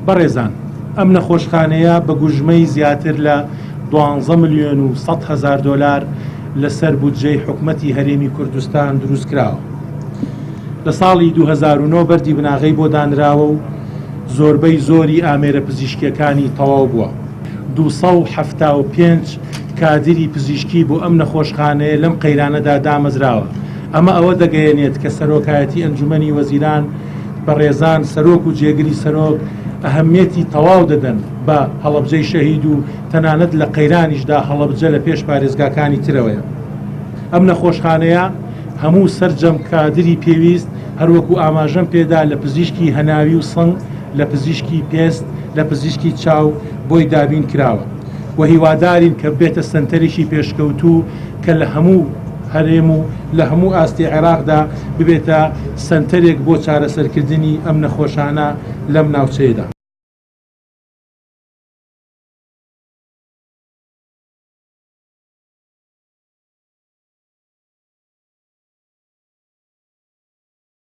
بەڕێزان ئەم نەخۆشخانەیە بە گوژمەی زیاتر لە 12,100,000 دۆلار لەسەر بودجەی حکومەتی هەرێمی کوردستان دروست کراوە. لە ساڵی 2009 بەردی بناغەی بۆ دانراوە و زۆربەی زۆری ئامێرە پزیشکیەکانی تەواو بووە. 275 کادری پزیشکی بۆ ئەم نەخۆشخانەیە لەم قەیرانەدا دامەزراوە. ئەمە ئەوە دەگەیەنێت کە سەرۆکایەتی ئەنجومەنی وەزیران بەڕێزان سەرۆک و جێگری سەرۆک ئەهەمیەتی تەواو دەدەن بە هەڵەبجەی شەهید و تەنانەت لە قەیرانیشدا هەڵەبجە لە پێش پارێزگاکانی ترەوەیە. ئەم نەخۆشخانەیە هەموو سەرجەم کادری پێویست هەروەکو ئاماژەم پێدا لە پزیشکی هەناوی و سنگ، لە پزیشکی پێست، لە پزیشکی چاو بۆی دابین کراوە و هیوادارین کە بێتە سنتەرێکی پێشکەوتوو کە لە هەموو هەرێم و لە هەموو ئاستی عێراقدا ببێتە سنتەرێک بۆ چارەسەرکردنی ئەم نەخۆشانە لەم ناوچەیەدا.